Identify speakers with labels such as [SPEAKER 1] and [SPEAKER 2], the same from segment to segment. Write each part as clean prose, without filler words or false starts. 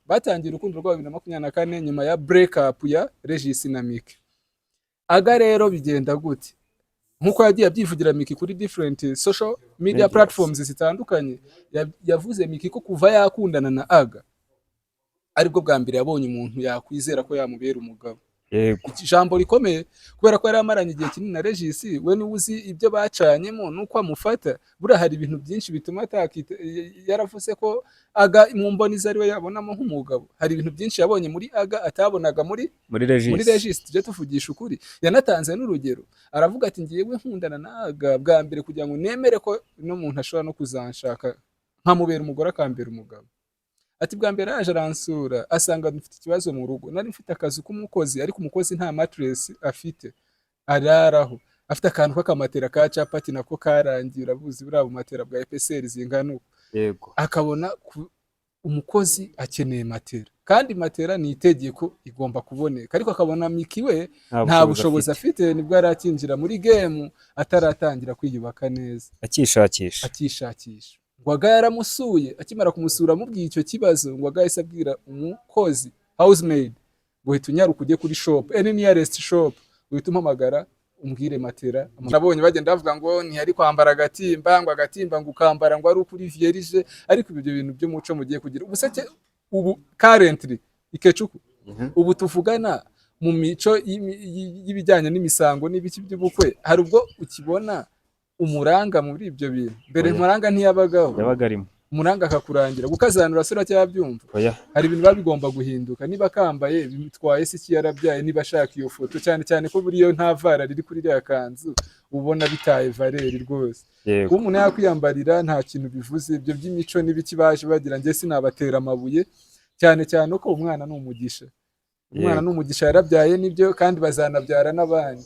[SPEAKER 1] batangiye urukundo rwabo 2024 nyuma ya break up ya Regis na Miki. Aga rero bigenda gute? Nkuko yagiye abyivugira Miki kuri different social media platforms zitandukanye, yavuze Miki ko kuva yakundana na Aga aribwo bwa mbere yabonye umuntu yakwizera ko yamubera umugabo.
[SPEAKER 2] Yego.
[SPEAKER 1] Ijambo rikomeye kubera ko yari amaranye igihe kinini na Regis, we ni uzi ibyo bacanyemo nuko amufata. Bura hari ibintu byinshi bituma atakita, yaravuze ko Aga mu mboni zari we yabonamo nk'umugabo. Hari ibintu byinshi yabonye muri Aga atabonaga muri Regis. Tujye tuvugisha ukuri. Yanatanze n'urugero, aravuga ati ngiyewe nkundana na Aga bwa mbere kugira ngo nemere ko no muntu ashobora no kuzanshaka nkamubera umugore akambera umugabo. Ati bwa mbere yaje aransura asanga mfite ikibazo mu rugo, nari mfite akazi k'umukozi ariko umukozi nta mattress afite araraho, afite akantu k'akamatera ka capati nako karangiye, urabuzi buriya matera bwa EPSR zingana uko.
[SPEAKER 2] Yego.
[SPEAKER 1] Akabona umukozi akeneye matera, kandi matera ni itegeko igomba kuboneka, ariko akabona Miki we nta bushobozi afite. Nibwo arakinjira muri game ataratangira kwiyubaka neza, akishakisha. Ngwaga yaramusuye, akimara kumusura amubwiye icyo kibazo, Ngwaga yahise abwira umukozi housemaid ngo hita unyaruka ujye kuri shop, any nearest shop, uhita umpamagara umbwire matera. Nabonye bagenda bavuga ngo ntiyari kwambara agatimba, ngo agatimba ngo ukambara ngo ari ukuri vierge, ariko ibyo bintu by'umuco mugiye kugira ubuseke. Ubu currently Ikechuku ubu tuvugana mu mico y'ibijyanye n'imisango n'ibiki by'ubukwe, hari ubwo ukibona umuranga muri ibyo bintu. Mbere umuranga ntiyabagaho,
[SPEAKER 2] yabagarimo
[SPEAKER 1] umuranga akakurangira gukazanura sura cyabyumva. Hari ibintu babigomba guhinduka. Niba kambaye bitwaye se yarabyaye, niba ashaka iyo foto cyane cyane ko buriyo nta vara riri kuri ya kanzu ubona bitaye valeri rwose. Kuko umuntu yakwiyambarira nta kintu bivuze. Ibyo by'imico n'ibiki baje bagira nge sinabatera amabuye, cyane cyane uko umwana n'umugisha. Umwana n'umugisha yarabyaye nibyo, kandi bazanabyara n'abandi.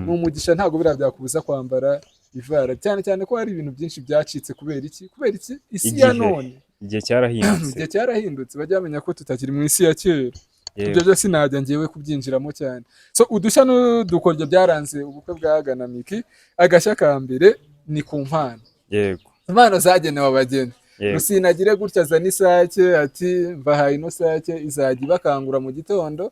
[SPEAKER 1] N'umugisha ntago birabyakubuza kwambara ivara, cyane cyane ko hari ibintu byinshi byacitse. Kubera iki isi ya none
[SPEAKER 2] igihe
[SPEAKER 1] cyarahindutse, bajya bamenya ko tutakiri mu isi ya kera. Ibyo byose najya ngewe kubyinjiramo cyane. So udushya n'udukoryo byaranze ubukwe bwa Aga na Miki. Agashya ka mbere ni ku mpano.
[SPEAKER 2] Yego.
[SPEAKER 1] Impano zagenewe abageni. Rusinagire gutya azana isake, ati mbahaye ino sake izajya ibakangura mu gitondo,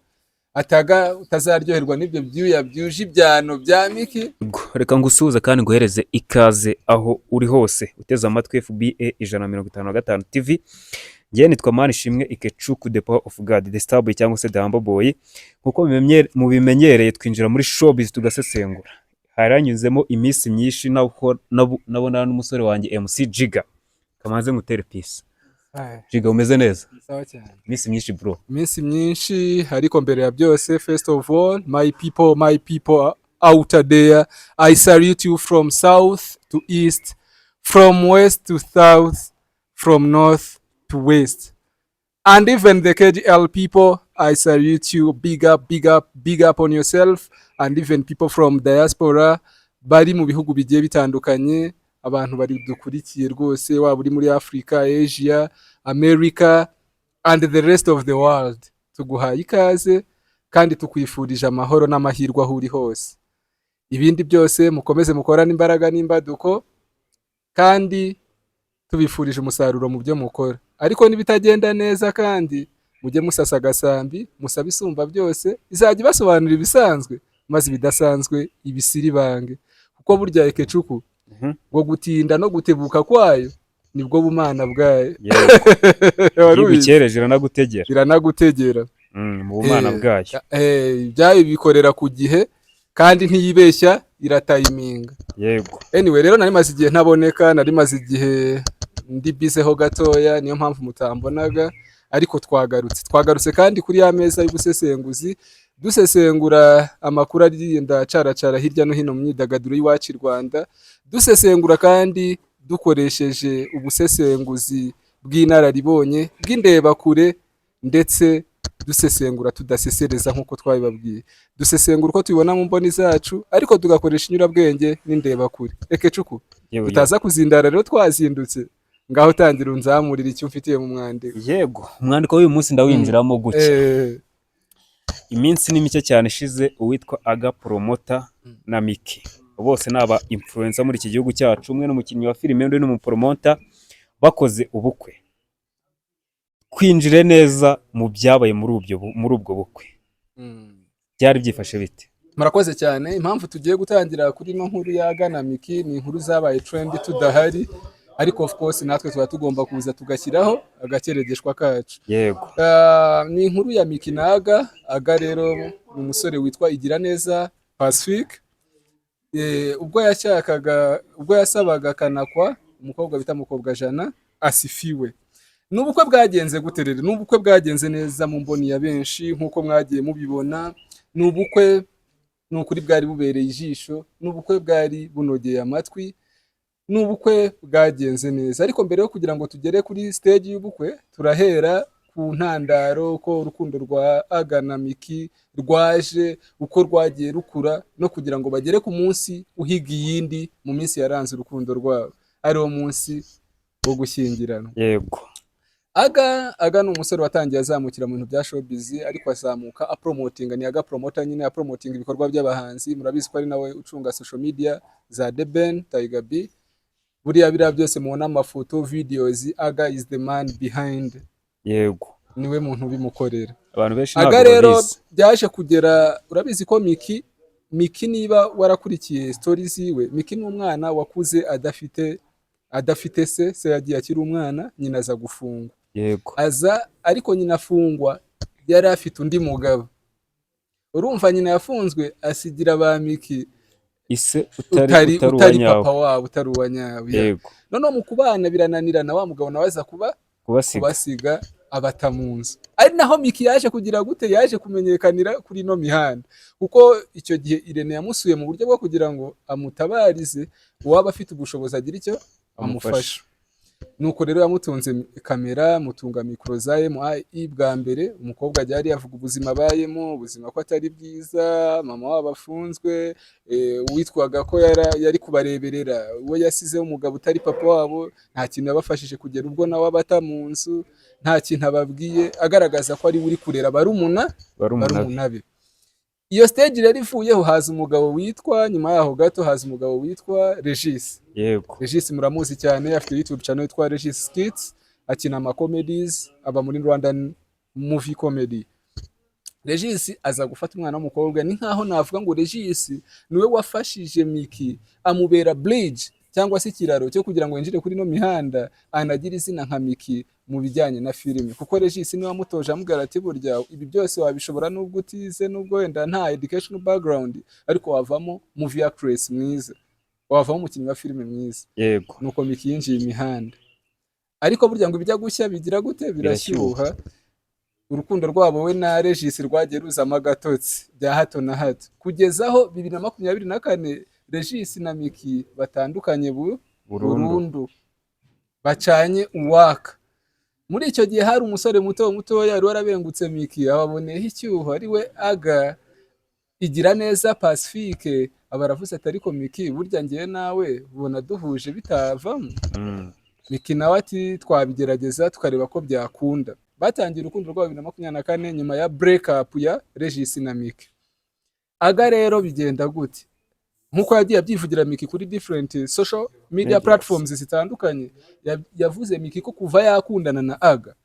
[SPEAKER 1] utazaryoherwa n'ibyo byuya byuje ibyano bya Miki.
[SPEAKER 2] Reka ngusuhuze kandi nguhereze ikaze aho uri hose uteze amatwi FBA 155 TV. Ngiye nitwa Manishimwe Ikechuku, the power of God, the star boy cyangwa se the humble boy. Nkuko mubimenyereye twinjira muri showbiz tugasesengura. Haranyuzemo iminsi myinshi nabona n'umusore wanjye MC Jiga. Kamaze ngutere peace. Jiga umeze neza?
[SPEAKER 1] Sawa cyane.
[SPEAKER 2] Iminsi myinshi bro.
[SPEAKER 1] Iminsi myinshi, ariko mbere ya byose, first of all, my people out there, I salute you from south to east, from west to south, from north to west. And even the KGL people, I salute you. Big up on yourself. And even people from diaspora bari mu bihugu bigiye bitandukanye, abantu bari dukurikiye rwose, waba uri muri Africa, Asia, America and the rest of the world. Tuguhaye ikaze kandi tukwifurije amahoro n'amahirwe aho uri hose. Ibindi byose mukomeze mukorana imbaraga n'imbaduko, kandi tubifurije umusaruro mu byo mukora. Ariko nibitagenda neza kandi mujye musasa gasambi, musabe isumba byose izajya basobanura ibisanzwe, maze ibidasanzwe ibisiri bange. Kuko burya Ikechuku ngo gutinda no gutebuka kwayo nibwo bumana bwayo.
[SPEAKER 2] Yibukereje
[SPEAKER 1] iranagutegera
[SPEAKER 2] mu bumana bwayo.
[SPEAKER 1] Byayo bikorera ku gihe kandi ntiyibeshya, iratayiminga.
[SPEAKER 2] Yego.
[SPEAKER 1] Anyway rero nari maze igihe ntaboneka, nari maze igihe ndi bizeho gatoya, niyo mpamvu mutambonaga, ariko twagarutse kandi kuri ya meza y'ubusesenguzi, dusesengura amakuru agenda caracara hirya no hino mu myidagaduro y'iwacu i Rwanda, dusesengura kandi dukoresheje ubusesenguzi bw'inararibonye, bw'indebakure, ndetse dusesengura tudasesereza nk'uko twabibabwiye. Dusesengura uko tubibona mu mboni zacu, ariko tugakoresha inyurabwenge n'indebakure. Ikechuku utaza kuzindara rero twazindutse, ngaho tangira unzamurira icyo mfitiye mu mwandiko.
[SPEAKER 2] Yego, umwandiko w'uyu munsi ndawinjiramo gutya. Iminsi ni mike cyane ishize uwitwa Aga Promoter na Miki, bose naba influencer muri iki gihugu cyacu, umwe n'umukinnyi wa filime undi n'umupromoter, bakoze ubukwe. twinjire neza mu byabaye muri ubwo bukwe. Byari byifashe bite?
[SPEAKER 1] Murakoze cyane. Impamvu tugiye gutangira kuri no nkuru ya Gana Miki ni inkuru zabaye trend tudahari, ariko of course natwe tuba tugomba kuza tugashyiraho agakeregeshwa kacu.
[SPEAKER 2] Yego.
[SPEAKER 1] Ni inkuru ya Miki na Aga rero ni umusore witwa Igiraneza Pacifique. Ubwo yasabaga Kanakwa umukobwa bita Mukobwajana asifiwe. N'ubukwe bwagenze guterere, n'ubukwe bwagenze neza mu mboni ya benshi nkuko mwagiye mubibona. N'ubukwe n'ukuri bwari bubereye ijisho, n'ubukwe bwari bunogeye amatwi, n'ubukwe bwagenze neza. Ariko mbere yo kugira ngo tugere kuri stage y'ubukwe, turahera ku ntandaro ko urukundo rwa Aga na Miki rwaje, uko rwagiye rukura, no kugira ngo bagere ku munsi uhiga iyindi mu minsi yaranze urukundo rwabo, ari wo munsi wo gushyingirana.
[SPEAKER 2] Yego.
[SPEAKER 1] Aga ni umusore watangiye azamukira mu bintu bya showbiz, ariko azamuka apromotinga, ni Aga promoter nyine apromotinga ibikorwa by'abahanzi. Murabizi ko ari nawe ucunga social media za The Ben, Tiger B, buriya biriya byose mubona amafoto, videos, Aga is the man behind.
[SPEAKER 2] Yego.
[SPEAKER 1] Niwe muntu bimukorera.
[SPEAKER 2] Abantu benshi ntabwo
[SPEAKER 1] Aga rero byaje kugera, urabizi ko Miki niba warakurikiye stories ziwe, Miki ni umwana wakuze adafite se yagiye akiri umwana, nyina aza gufungwa.
[SPEAKER 2] Yego.
[SPEAKER 1] Ariko nyina afungwa yari afite undi mugabo. Urumva nyina yafunzwe asigira ba Miki
[SPEAKER 2] ise
[SPEAKER 1] utari papa wabo, utari uwa nyawo.
[SPEAKER 2] Yego.
[SPEAKER 1] None mu kubana birananirana, wa mugabo nawe aza kubasiga abata mu nzu. Ari naho Miki yaje kugira gute, yaje kumenyekanira kuri no mihanda, kuko icyo gihe Irene yamusuye mu buryo bwo kugira ngo amutabarize, uwaba afite ubushobozi agira icyo amufasha. Nuko rero yamutunze kamera, mutunga mikro za MI. Bwa mbere umukobwa ajya yavuga ubuzima bayemo, ubuzima ko atari bwiza, mama wabo afunzwe, witwaga ko yari kubareberera, uwo yasizeho umugabo utari papa wabo, nta kintu yabafashije kugera ubwo nawe abata mu nzu, nta kintu ababwiye, agaragaza ko ari uri kurera barumuna be. Iyo stage rero ivuyeho, haza umugabo witwa, nyuma yaho gato haza umugabo witwa Regis.
[SPEAKER 2] Yego.
[SPEAKER 1] Regis muramuzi cyane, afite YouTube channel yitwa Regis Skits, akina ama comedies, aba muri Rwandan movie comedy. Regis aza gufata umwana w'umukobwa, ni nkaho navuga ngo Regis niwe wafashije Miki amubera bridge cyangwa se ikiraro cyo kugira ngo yinjire kuri no mihanda, anagira izina nka Miki mu bijyanye na filime, kuko Regis niwe wamutoje amubwira ati burya ibi byose wabishobora nubwo utize, nubwo wenda nta educational background, ariko wavamo movie actress mwiza, wavamo umukinnyi wa filime mwiza.
[SPEAKER 2] Yego.
[SPEAKER 1] Nuko Miki yinjiye imihanda. Ariko burya ngo bijya gushya bigira gute, birashyuha. Urukundo rwabo we na Regis rwagiye ruzama gatotsi bya hato na hato, kugezaho 2024 Regis na Miki batandukanye burundu, bacanye uwaka. Muri icyo gihe hari umusore muto yari warabengutse Miki, ababoneyeho icyuho, ari we Aga Igiraneza Pacifique. Abaravuze ati ariko Miki burya ngiye nawe ubona duhuje bitavamo. Miki nawe ati twabigerageza tukareba ko byakunda. Batangira urukundo rwabo 2024 nyuma ya break up ya Regis na Miki. Aga rero bigenda gute, nkuko yagiye abyivugira Miki kuri different social media platforms zitandukanye, yavuze Miki ko kuva yakundana na Aga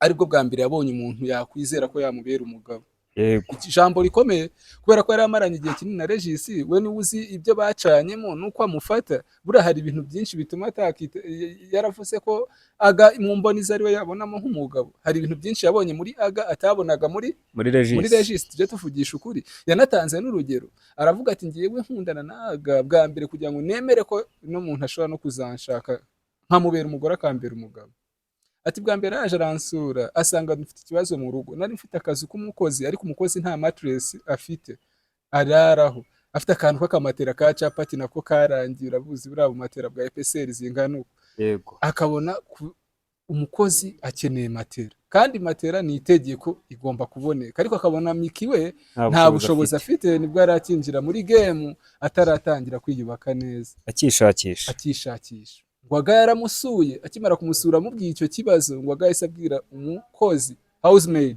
[SPEAKER 1] aribwo bwa mbere yabonye umuntu yakwizera ko yamubera umugabo.
[SPEAKER 2] Yego.
[SPEAKER 1] Ijambo rikomeye, kubera ko yari amaranye igihe kinini na Regis, we ni uzi ibyo bacanyemo nuko amufata. Bura hari ibintu byinshi bituma atakita, yaravuze ko Aga mu mboni zari we yabonamo nk'umugabo. Hari ibintu byinshi yabonye muri Aga atabonaga muri Regis. Tujye tuvugisha ukuri, yanatanze n'urugero, aravuga ati ngiyewe nkundana na Aga bwa mbere kugira ngo nemere ko no muntu ashobora no kuzanshaka nkamubera umugore akambera umugabo. Ati bwa mbere yaje aransura, asanga dufite ikibazo mu rugo, nari mfite akazi k'umukozi, ariko umukozi nta mattress afite araraho, afite akantu k'akamatera ka capati nako karangira, buzi buriya matera bwa EPSR zingana uko.
[SPEAKER 2] Yego.
[SPEAKER 1] Akabona umukozi akeneye matera, kandi matera ni itegeko igomba kuboneka, ariko akabona Miki we nta bushobozi afite. Nibwo yarakinjira muri game ataratangira kwiyubaka neza, akishakisha. Ngo Aga yaramusuye, akimara kumusura amubwiye icyo kibazo, ngo Aga yahise abwira umukozi housemaid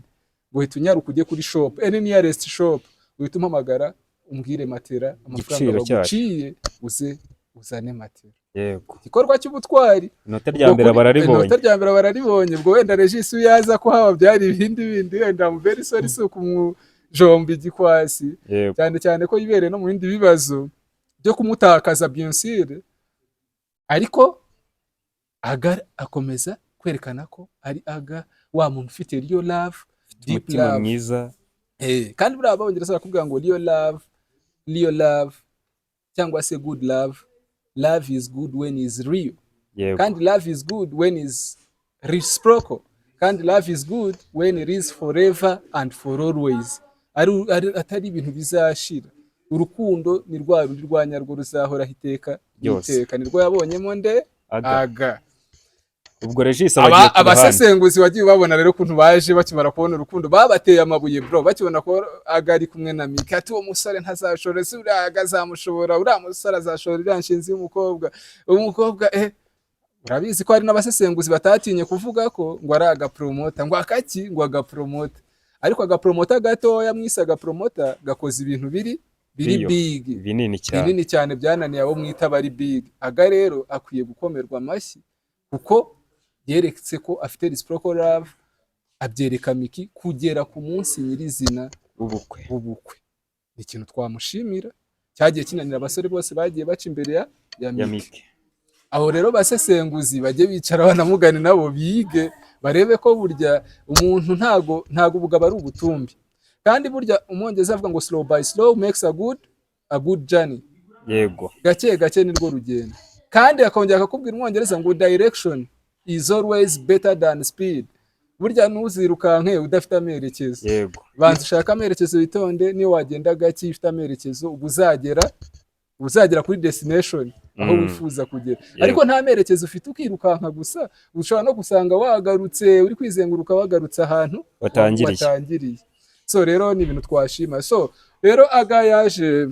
[SPEAKER 1] ngo hita unyaruka ujye kuri shop, any nearest shop, uhita umpamagara umbwire matera amafaranga baguciye uze uzane matera.
[SPEAKER 2] yego
[SPEAKER 1] Igikorwa cy'ubutwari.
[SPEAKER 2] inota rya mbere bararibonye
[SPEAKER 1] Inota rya mbere bararibonye, ubwo wenda Regis iyo yaza ko haba byari ibindi wenda mu very sorry si ukumujomba igikwasi,
[SPEAKER 2] yego
[SPEAKER 1] cyane cyane ko yibereye no mu bindi bibazo byo kumutakaza bien sûr, ariko Aga akomeza kwerekana ko ari Aga wa muntu ufite real love, deep
[SPEAKER 2] umutima
[SPEAKER 1] love.
[SPEAKER 2] mwiza
[SPEAKER 1] Kandi buriya abongereza barakubwira ngo real love cyangwa se good love. Love is good when is real.
[SPEAKER 2] yego
[SPEAKER 1] Kandi love is good when is reciprocal. Kandi love is good when it is forever and for always. Atari ibintu bizashira. Urukundo ni rwa rundi rwa nyarwo ruzahoraho iteka iteka. Ni rwo yabonyemo nde Aga.
[SPEAKER 2] ubwo Regis abagiye
[SPEAKER 1] abasesenguzi wagiye babona rero kuntu baje bakimara kubona urukundo babateye amabuye bro, bakibona ko Aga ari kumwe na Miki, ati uwo musore ntazashobora, si uriya Aga azamushobora, uriya musore azashobora iriya nshinzi y'umukobwa. Umukobwa urabizi ko hari n'abasesenguzi batatinye kuvuga ko ngo ari agapromota, ngo akaki ngo agapromota, ariko agapromota gatoya mwise agapromota gakoze ibintu biri big binini cyane byananiye abo mwita bari big. Aga rero akwiye gukomerwa amashyi kuko yereketse ko afite reciprocal love, abyereka Miki kugera ku munsi nyirizina ubukwe. Ni ikintu twamushimira, cyagiye kinanira abasore bose bagiye baca imbere ya Miki. Aho rero basesenguzi bajye bicara banamugane nabo bige barebe ko burya umuntu ntago ubugabo ari ubutumbi, kandi burya umwongeza avuga ngo slow by slow makes a good journey.
[SPEAKER 2] yego
[SPEAKER 1] Gake gake nirwo rugendo, kandi akongera akakubwira umwongereza ngo direction is always better than speed. Burya ntuzirukanke udafite amerekezo.
[SPEAKER 2] yego
[SPEAKER 1] Banza ushaka amerekezo witonde, niyo wagenda gake ifite amerekezo uzagera kuri destination aho wifuza kugera. Ariko nta merekezo ufite ukirukanka gusa, ushobora no gusanga wagarutse uri kwizenguruka wagarutse ahantu watangiriye. So rero ni ibintu twashima. So rero Aga yaje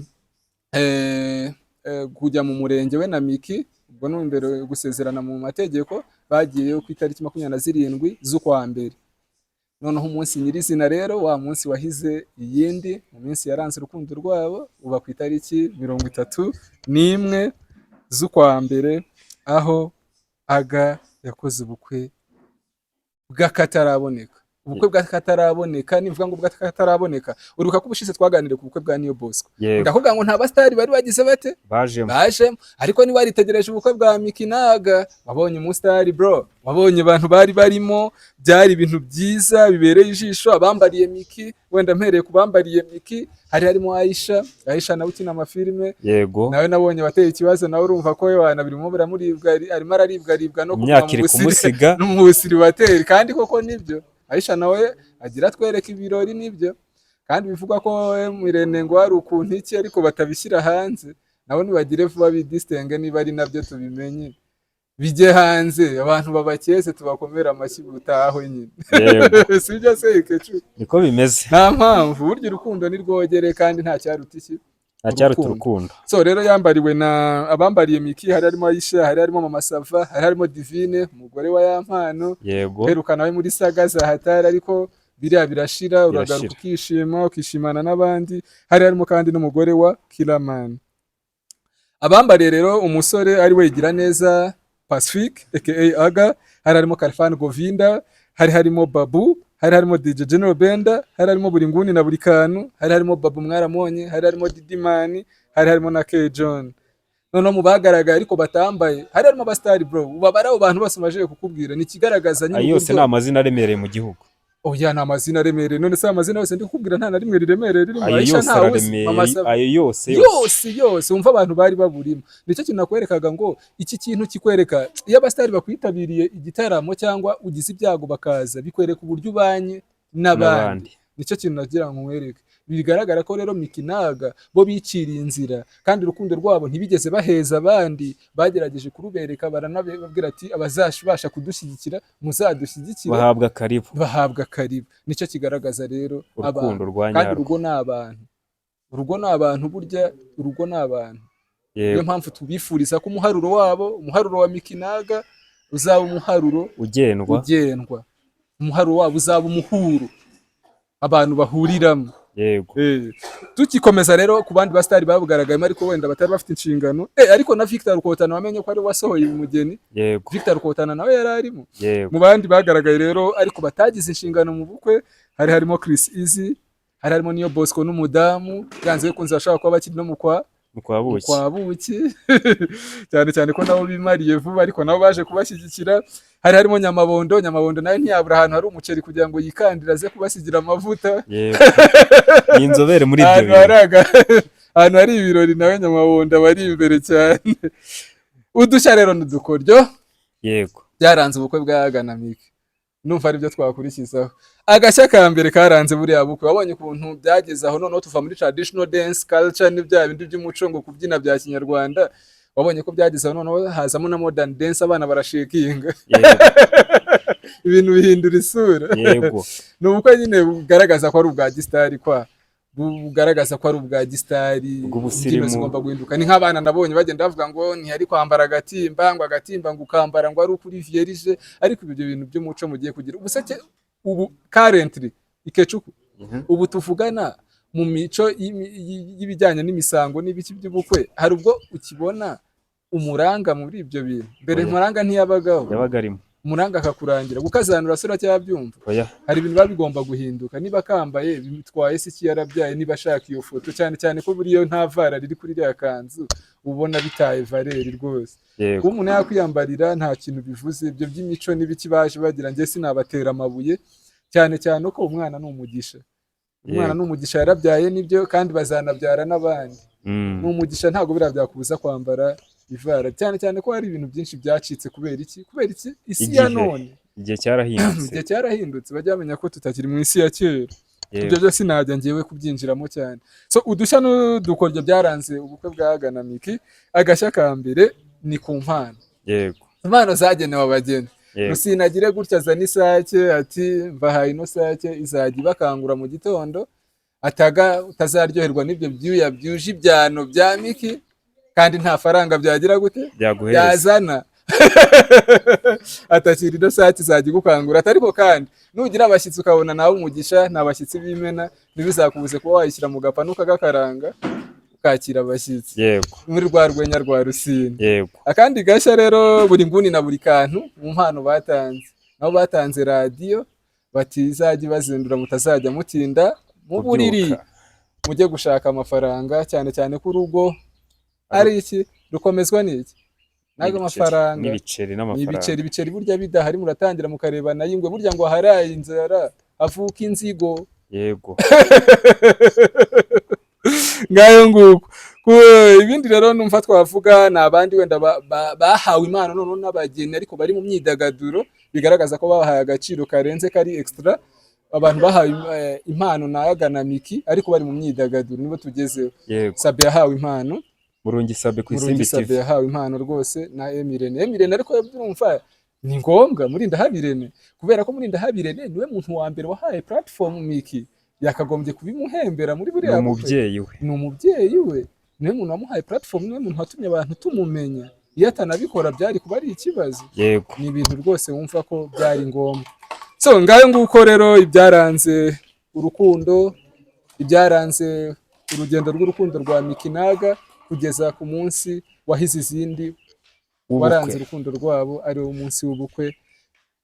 [SPEAKER 1] kujya mu murenge we na Miki, ubwo no imbere gusezerana mu mategeko, bagiye ku itariki 27 z'ukwa mbere. Noneho umunsi nyirizina rero wa munsi wahize iyindi mu minsi yaranze urukundo rwabo, uba ku itariki 31 z'ukwa mbere, aho Aga yakoze ubukwe bw'akataraboneka. Ubukwe bw'akataraboneka, nivuga ngo bw'akataraboneka, uruka ko ubushize twaganiriye ku bukwe bwa Neo Bosco. Ndakubwira ngo nta bastari bari bagize bate bajemo, ariko ni waritegereje ubukwe bwa Miki na Aga, wabonye umustari bro, wabonye abantu bari barimo, byari ibintu byiza bibereye ijisho. Abambariye Miki, wenda mpereye kubambariye Miki, harimo Aisha nawe ukina amafilme,
[SPEAKER 2] yego
[SPEAKER 1] nawe nabonye wateye ikibazo, nawe urumva ko wana birimo biramuribwa, arimo araribwa no
[SPEAKER 2] kumusiga
[SPEAKER 1] no mu busiri bateri. Kandi koko nibyo Aisha nawe agira twereka ibirori nibyo, kandi bivuga ko Irene ngo ari ukuntu iki, ariko batabishyira hanze. Nabo nibagire vuba bidistenge, niba ari nabyo tubimenye bijye hanze, abantu babakeze tubakomera amashyi butaho nyine. Sibyo se Ikecu, niko bimeze. Nta mpamvu burya urukundo ni rwogere, kandi nta cyaruta iki
[SPEAKER 2] urukundo.
[SPEAKER 1] So rero yambariwe na abambariye Miki, hari harimo Aisha, hari harimo Mama Sava, hari harimo Divine umugore wa Yampano,
[SPEAKER 2] yego
[SPEAKER 1] herukana we muri saga za hatari, ariko biriya birashira, uragaruka ukishima ukishimana n'abandi. Hari harimo kandi n'umugore wa Kilaman. Abambariye rero umusore ari we Igira Neza Pacific aka Aga, hari harimo Kalfan Govinda, hari harimo Babu, hari harimo DJ General Benda, hari harimo buri nguni na buri kantu, hari harimo Babu mwaramonye, hari harimo Didimani, hari harimo na K John. None mu bagaragaye ariko batambaye, hari harimo abastari bro, ubabara abo bantu bose maje kukubwira, ni kigaragaza nyine
[SPEAKER 2] yose ni amazina aremereye mu gihugu.
[SPEAKER 1] Oya ni amazina aremereye, none se amazina yose ndi kukubwira nta na rimwe riremereye ririmo. Aisha ntawe,
[SPEAKER 2] ayo
[SPEAKER 1] yose umva abantu bari baburimo. Nicyo kintu nakwerekaga ngo iki kintu kikwereka iyo abastari bakwitabiriye igitaramo cyangwa ugize ibyago bakaza, bikwereka uburyo ubanye n'abandi. Nicyo kintu nagira ngo nkwereke. Bigaragara ko rero Miki na Aga bo biciriye inzira, kandi urukundo rwabo ntibigeze baheza abandi, bagerageje kurubereka, baranababwira ati abazashibasha kudushyigikira muzadushyigikira, bahabwa karibu. Nicyo kigaragaza rero
[SPEAKER 2] urukundo rwa nyarwo.
[SPEAKER 1] Kandi urugo ni abantu burya urugo ni abantu. Niyo mpamvu tubifuriza ko umuharuro wa Miki na Aga uzaba umuharuro ugendwa, umuharuro wabo uzaba umuhuro abantu bahuriramo.
[SPEAKER 2] yego
[SPEAKER 1] tugikomeza rero ku bandi basitari babugaragayemo ariko wenda batari bafite inshingano ariko na Victor Rukotana wamenye ko ari wasohoye umugeni.
[SPEAKER 2] yego
[SPEAKER 1] Victor Rukotana nawe yari arimo
[SPEAKER 2] yego
[SPEAKER 1] mu bandi bagaragaye rero ariko batagize inshingano mu bukwe. Harimo Chris Easy, harimo Niyo Bosco n'umudamu yanze kunze ashaka kuba bakiri no mu kwa buki cyane cyane ko nabo bimariye vuba ariko nabo baje kubashyigikira. Harimo Nyamabondo nawe ntiyabura ahantu hari umuceri kugira ngo yikandira aze kubasigira amavuta.
[SPEAKER 2] yego ni inzobere muri ibyo
[SPEAKER 1] ahantu hari ibirori nawe Nyamabondo bari imbere cyane. Udushya rero n'udukoryo
[SPEAKER 2] yego
[SPEAKER 1] byaranze ubukwe bwa Gana Miki. Numva ari byo twakurikizaho. Agashya ka mbere karanze buriya bukwe wabonye ukuntu byageze aho noneho tuva muri traditional dance culture n'ibya bindi by'umuco ngo kubyina bya Kinyarwanda. Wabonye ko byageze aho noneho hazamo na modern dance abana barashekinga. Ibintu bihindura isura.
[SPEAKER 2] Yego.
[SPEAKER 1] Ni ubukwe nyine bugaragaza ko ari ubwa gistari bugaragaza ko ari ubwa gistari
[SPEAKER 2] ubusirimu
[SPEAKER 1] zigomba guhinduka. Ni nk'abana nabonye bagenda bavuga ngo ntihari kwambara agatimba ngo ukambara ngo ari ukuri vierge ariko ibyo bintu by'umuco mugiye kugira ubuseke ubu currently Ikecuku ubu tuvugana mu mico y'ibijyanye n'imisango n'ibiki by'ubukwe hari ubwo ukibona umuranga muri ibyo bintu. Mbere umuranga ntiyabagaho,
[SPEAKER 2] yabagarimo
[SPEAKER 1] umuranga akakurangira gukazanura sura cyabyumva. Hari ibintu babigomba guhinduka. Niba kambaye bimitwaye se yarabyaye niba ashaka iyo foto cyane ko buriyo nta vara riri kuri ya kanzu ubona bitaye valeri rwose. Kuba umuntu yakwiyambarira nta kintu bivuze. Ibyo by'imico n'ibiki baje bagira nge sinabatera amabuye cyane uko umwana n'umugisha. Umwana n'umugisha yarabyaye nibyo kandi bazanabyara n'abandi. N'umugisha ntago birabyakubuza kwambara ivara cyane ko hari ibintu byinshi byacitse kubera iki isi ya none
[SPEAKER 2] igihe
[SPEAKER 1] cyarahindutse bajya bamenya ko tutakiri mu isi ya kera. Ibyo byose najya ngewe kubyinjiramo cyane. So udushya n'udukoryo byaranze ubukwe bwa Gana Miki. Agashya ka mbere ni ku mpano. Impano zagenewe abageni. Rusinagire gutya azana isake ati mbahaye ino sake izajya ibakangura mu gitondo utazaryoherwa n'ibyo byuya byuje ibyano bya Miki kandi nta faranga byagira gute yazana atakira ino sake izajya igukangura. Ariko kandi nugira abashyitsi ukabona nawe umugisha n'abashyitsi b'imena ntibizakubuze kuba wayishyira mu gapanu kagakaranga ukakira abashyitsi muri rwa rwenya rwa Rusine. Akandi gashya rero buri nguni na buri kantu mu mpano batanze. Nabo batanze radio bati izajya bazindura mutazajya mutinda mu buriri mujye gushaka amafaranga cyane ko urugo ari iki rukomezwa n'iki nago amafaranga ibiceri burya bidahari muratangira mukarebana y'ingwe burya ngo haraye inzara avuka inzigo. Ngayo nguko ibindi rero numva twavuga nabandi wenda bahawe impano none n'abageni ariko bari mu myidagaduro bigaragaza ko bahaye agaciro karenze kari extra. Abantu bahawe impano na Gana Miki ariko bari mu myidagaduro nibo tugezeho. Sabe yahawe impano.
[SPEAKER 2] Murungi Sabe ku Isimbi TV
[SPEAKER 1] yahawe impano rwose na Emirene ariko byumva ni ngombwa Murinda Habirene kubera ko Murinda Habirene niwe muntu wa mbere wahaye platform Miki yakagombye kubimuhembera muri buriya
[SPEAKER 2] ni
[SPEAKER 1] umubyeyi we niwe muntu wamuhaye platform niwe muntu watumye abantu tumumenya. Iyo atanabikora byari kuba ari ikibazo. Ni ibintu rwose wumva ko byari ngombwa. So ngayo nguko rero ibyaranze urukundo ibyaranze urugendo rw'urukundo rwa Miki Naga kugeza ku munsi wahize izindi waranze urukundo rwabo ari wo munsi w'ubukwe.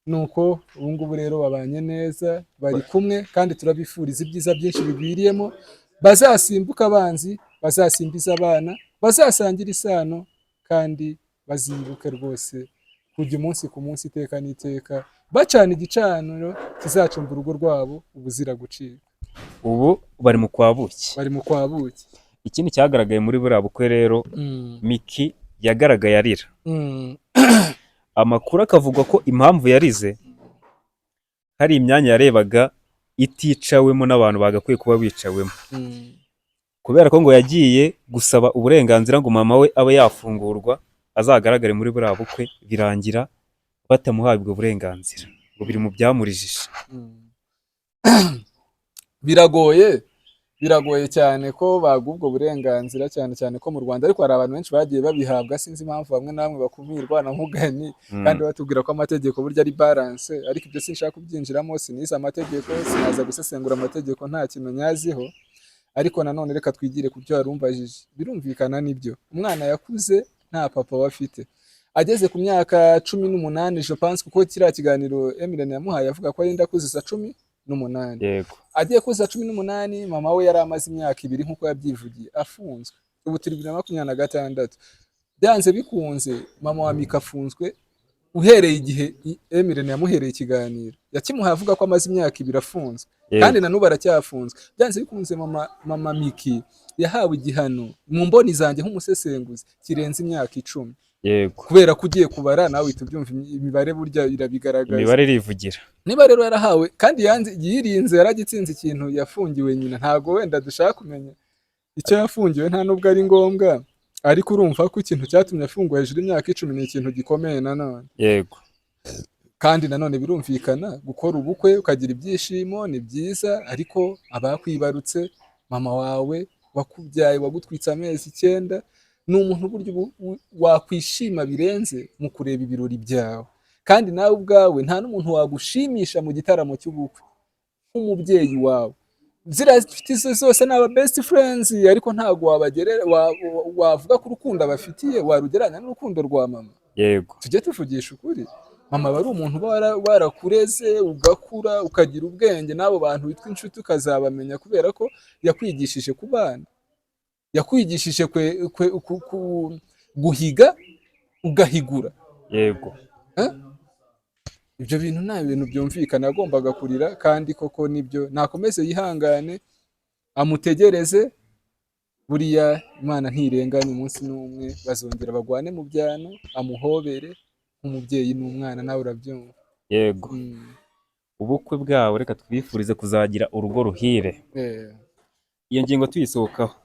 [SPEAKER 1] Nuko ubu ngubu rero babanye neza bari kumwe kandi turabifuriza ibyiza byinshi bigwiriyemo. Bazasimbuka abanzi bazasimbiza abana bazasangira isano kandi bazibuke rwose kujya umunsi ku munsi iteka n'iteka bacana igicaniro kizacumba urugo rwabo ubuzira gucika.
[SPEAKER 2] Ubu bari mu kwabuki.
[SPEAKER 1] Ikindi
[SPEAKER 2] cyagaragaye muri buriya bukwe rero Miki yagaragaye arira. Amakuru akavuga ko impamvu yarize hari imyanya yarebaga iticawemo n'abantu bagakwiye kuba bicawemo. Kubera ko ngo yagiye gusaba uburenganzira ngo mama we abe yafungurwa azagaragare muri buriya bukwe birangira batamuhabwa uburenganzira ngo biri mu byamurijije.
[SPEAKER 1] Biragoye biragoye cyane ko baguha ubwo burenganzira, cyane cyane ko mu Rwanda ariko hari abantu benshi bagiye babihabwa, sinzi impamvu bamwe na bamwe bakumirwa na Mugani kandi batubwira ko amategeko burya ari balance, ariko ibyo sinshaka kubyinjiramo, sinize amategeko, sinaza gusesengura amategeko, nta kintu nyaziho. Ariko nanone reka twigire ku byo warumbajije, birumvikana nibyo umwana yakuze nta papa we afite, ageze ku myaka 18 je pense, kuko kiriya kiganiro Eminem yamuhaye avuga ko yenda kuzuza 18.
[SPEAKER 2] yego
[SPEAKER 1] Agiye kuzuza 18, mama we yari amaze imyaka 2 nkuko yabyivugiye afunzwe. Ubu turi 2026, byanze bikunze mama wa Mika afunzwe uhereye igihe Eminem yamuhereye ikiganiro, yakimuhaye avuga ko amaze imyaka 2 afunzwe, kandi na n'ubu aracyafunzwe. Byanze bikunze mama Miki yahawe igihano mu mboni zanjye nk'umusesenguzi kirenze imyaka 10.
[SPEAKER 2] yego
[SPEAKER 1] Kubera ko ugiye kubara nawe uhita ubyumva, imibare burya irabigaragaza,
[SPEAKER 2] imibare irivugira.
[SPEAKER 1] niba rero yarahawe kandi yirinze, yaragitsinze ikintu yafungiwe nyina, ntago wenda dushaka kumenya icyo yafungiwe, nta nubwo ari ngombwa, ariko urumva ko ikintu cyatumye afungwa hejuru y'imyaka 10 ni ikintu gikomeye nanone.
[SPEAKER 2] yego
[SPEAKER 1] Kandi nanone birumvikana gukora ubukwe ukagira ibyishimo ni byiza, ariko abakwibarutse, mama wawe wakubyaye wagutwitse amezi 9, ni umuntu buryo wakwishima birenze mu kureba ibirori byawe, kandi nawe ubwawe nta n'umuntu wagushimisha mu gitaramo cy'ubukwe nk'umubyeyi wawe. Ziriya nshuti zose ni aba best friends, ariko ntago wavuga ko urukundo abafitiye warugeranya n'urukundo rwa mama.
[SPEAKER 2] yego
[SPEAKER 1] Tujye tuvugisha ukuri, mama aba ari umuntu warakureze ugakura ukagira ubwenge, n'abo bantu witwa inshuti ukazabamenya kubera ko yakwigishije kubana, yakwigishije guhiga ugahigura.
[SPEAKER 2] yego
[SPEAKER 1] Ibyo bintu nta bintu byumvikana, agombaga kurira, kandi koko nibyo, nakomeze yihangane amutegereze, buriya Imana ntirenganya umunsi n'umwe, bazongera bagwane mu byano, amuhobere nk'umubyeyi n'umwana, nawe urabyumva.
[SPEAKER 2] yego ubukwe bwabo reka twifurize kuzagira urugo ruhire. Iyo ngingo tuyisohokaho.